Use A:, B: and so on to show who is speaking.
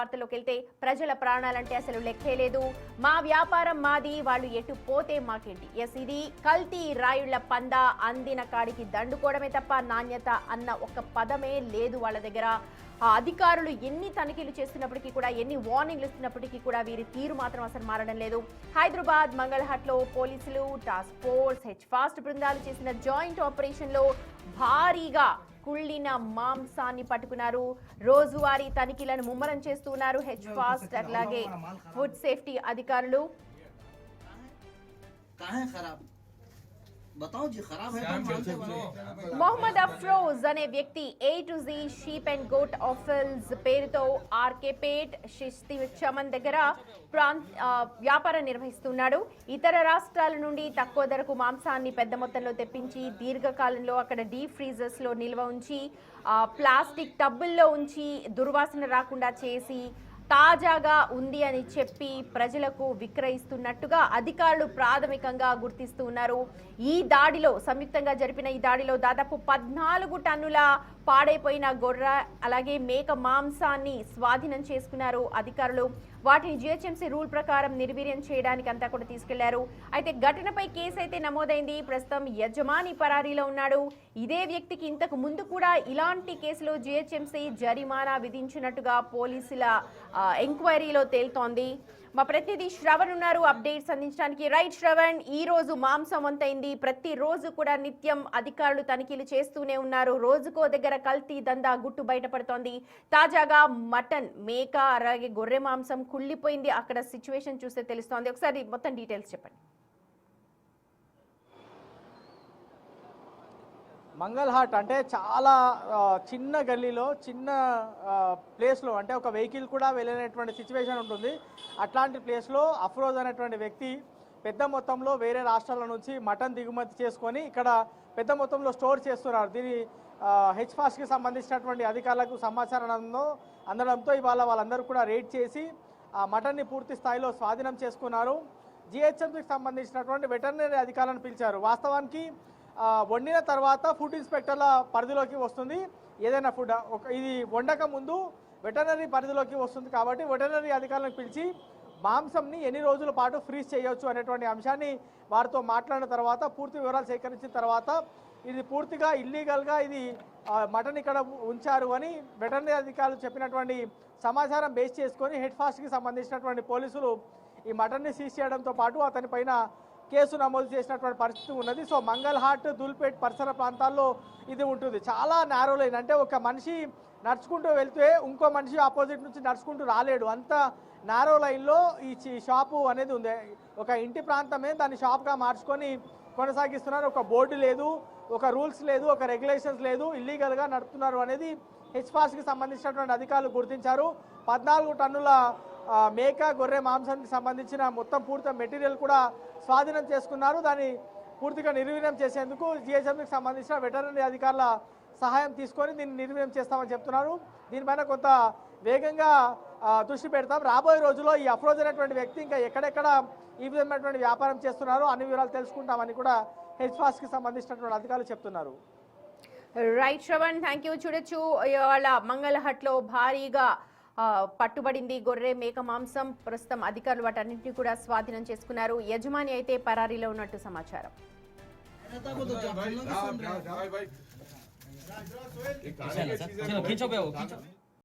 A: వార్తలోకి వెళ్తే ప్రజల ప్రాణాలంటే అసలు లెక్కే లేదు. మా వ్యాపారం మాది, వాళ్ళు ఎటు పోతే మాకేంటి. ఎస్, ఇది కల్తీ రాయుళ్ల పందా. అందిన కాడికి దండుకోవడమే తప్ప నాణ్యత అన్న ఒక పదమే లేదు వాళ్ళ దగ్గర. అధికారులు ఎన్ని తనిఖీలు చేస్తున్నప్పటికీ కూడా, ఎన్ని వార్నింగ్లు ఇస్తున్నప్పటికీ కూడా వీరి తీరు మాత్రం అసలు మారడం లేదు. హైదరాబాద్ మంగళహాట్లో పోలీసులు, టాస్క్ ఫోర్స్, హెచ్ ఫాస్ట్ బృందాలు చేసిన జాయింట్ ఆపరేషన్ లో భారీగా కుళ్ళిన మాంసాన్ని పట్టుకున్నారు. రోజువారీ తనిఖీలను ముమ్మరం చేస్తున్నారు హెచ్ ఫాస్ట్ అట్లాగే ఫుడ్ సేఫ్టీ అధికారులు. మొహమ్మద్ అఫ్రోజ్ అనే వ్యక్తి A to Z sheep and goat offals పేరుతో ఆర్కేపేట్, శిస్తి చమన్ దగ్గర వ్యాపారం నిర్వహిస్తున్నాడు. ఇతర రాష్ట్రాల నుండి తక్కువ ధరకు మాంసాన్ని పెద్ద మొత్తంలో తెప్పించి దీర్ఘకాలంలో అక్కడ డీప్ ఫ్రీజర్స్ లో నిల్వ ఉంచి ప్లాస్టిక్ టబ్బుల్లో ఉంచి దుర్వాసన రాకుండా చేసి తాజాగా ఉంది అని చెప్పి ప్రజలకు విక్రయిస్తున్నట్టుగా అధికారులు ప్రాథమికంగా గుర్తిస్తూ ఉన్నారు. ఈ దాడిలో సంయుక్తంగా జరిపిన ఈ దాడిలో దాదాపు 14 టన్నుల పాడైపోయిన గొర్రె అలాగే మేక మాంసాన్ని స్వాధీనం చేసుకున్నారు అధికారులు. వాటిని GHMC రూల్ ప్రకారం నిర్వీర్యం చేయడానికి అంతా కూడా తీసుకెళ్లారు. అయితే ఘటనపై కేసు అయితే నమోదైంది. ప్రస్తుతం యజమాని పరారీలో ఉన్నాడు. ఇదే వ్యక్తికి ఇంతకు ముందు కూడా ఇలాంటి కేసులో GHMC జరిమానా విధించినట్టుగా పోలీసుల ఎంక్వైరీలో తేలుతోంది. మా ప్రతినిధి శ్రవణ్ ఉన్నారు అప్డేట్స్ అందించడానికి. రైట్ శ్రవణ్, ఈ రోజు మాంసం వంతైంది. ప్రతి రోజు కూడా నిత్యం అధికారులు తనిఖీలు చేస్తూనే ఉన్నారు. రోజుకో దగ్గర కల్తీ దందా గుట్టు బయటపడుతోంది. తాజాగా మటన్, మేక అలాగే గొర్రె మాంసం కుళ్ళిపోయింది. అక్కడ సిచ్యువేషన్ చూస్తే తెలుస్తోంది. ఒకసారి మొత్తం డీటెయిల్స్ చెప్పండి.
B: మంగళహాట్ అంటే చాలా చిన్న గల్లీలో, చిన్న ప్లేస్లో, అంటే ఒక వెహికల్ కూడా వెళ్ళినటువంటి సిచ్యువేషన్ ఉంటుంది. అట్లాంటి ప్లేస్లో అఫ్రోజ్ అనేటువంటి వ్యక్తి పెద్ద మొత్తంలో వేరే రాష్ట్రాల నుంచి మటన్ దిగుమతి చేసుకొని ఇక్కడ పెద్ద మొత్తంలో స్టోర్ చేస్తున్నారు. దీని హెచ్ ఫాస్ట్కి సంబంధించినటువంటి అధికారులకు సమాచారం అందడంతో ఇవాళ వాళ్ళందరూ కూడా రేడ్ చేసి ఆ మటన్ని పూర్తి స్థాయిలో స్వాధీనం చేసుకున్నారు. GHMCకి సంబంధించినటువంటి వెటర్నరీ అధికారులను పిలిచారు. వాస్తవానికి వండిన తర్వాత ఫుడ్ ఇన్స్పెక్టర్ల పరిధిలోకి వస్తుంది ఏదైనా ఫుడ్. ఇది వండక ముందు వెటర్నరీ పరిధిలోకి వస్తుంది కాబట్టి వెటర్నరీ అధికారులను పిలిచి మాంసంని ఎన్ని రోజుల పాటు ఫ్రీజ్ చేయొచ్చు అనేటువంటి అంశాన్ని వారితో మాట్లాడిన తర్వాత పూర్తి వివరాలు సేకరించిన తర్వాత ఇది పూర్తిగా ఇల్లీగల్గా ఇది మటన్ ఇక్కడ ఉంచారు అని వెటర్నరీ అధికారులు చెప్పినటువంటి సమాచారం బేస్ చేసుకొని హెడ్ ఫాస్ట్కి సంబంధించినటువంటి పోలీసులు ఈ మటన్ని సీజ్ చేయడంతో పాటు అతని పైన కేసు నమోదు చేసినటువంటి పరిస్థితి ఉన్నది. సో మంగళహాట్, దూల్పేట్ పరిసర ప్రాంతాల్లో ఇది ఉంటుంది. చాలా నేరో లైన్, అంటే ఒక మనిషి నడుచుకుంటూ వెళ్తే ఇంకో మనిషి ఆపోజిట్ నుంచి నడుచుకుంటూ రాలేడు. అంత నేరో లైన్లో ఈ షాపు అనేది ఉంది. ఒక ఇంటి ప్రాంతమే దాన్ని షాప్గా మార్చుకొని కొనసాగిస్తున్నారు. ఒక బోర్డు లేదు, ఒక రూల్స్ లేదు, ఒక రెగ్యులేషన్స్ లేదు, ఇల్లీగల్గా నడుపుతున్నారు అనేది హెచ్ ఫాస్ట్కి సంబంధించినటువంటి అధికారులు గుర్తించారు. 14 టన్నుల మేక, గొర్రె మాంసానికి సంబంధించిన మొత్తం పూర్తి మెటీరియల్ కూడా స్వాధీనం చేసుకున్నారు. దాన్ని పూర్తిగా నిర్వీర్యం చేసేందుకు GHMCకి సంబంధించిన వెటర్నరీ అధికారుల సహాయం తీసుకొని దీన్ని నిర్వీర్యం చేస్తామని చెప్తున్నారు. దీనిపైన కొంత వేగంగా దృష్టి పెడతాం. రాబోయే రోజుల్లో ఈ అఫ్రోజ్ అనేటువంటి వ్యక్తి ఇంకా ఎక్కడెక్కడ ఈ విధమైనటువంటి వ్యాపారం చేస్తున్నారో అన్ని వివరాలు తెలుసుకుంటామని కూడా హెచ్ ఫాస్ట్కి సంబంధించినటువంటి అధికారులు చెప్తున్నారు.
A: Right Shravan, thank you. చూడొచ్చు ఇవాళ మంగళహాట్లో భారీగా పట్టుబడింది గొర్రె, మేక మాంసం. ప్రస్తుతం అధికారులు వాటన్నింటినీ కూడా స్వాధీనం చేసుకున్నారు. యజమాని అయితే పరారీలో ఉన్నట్టు సమాచారం.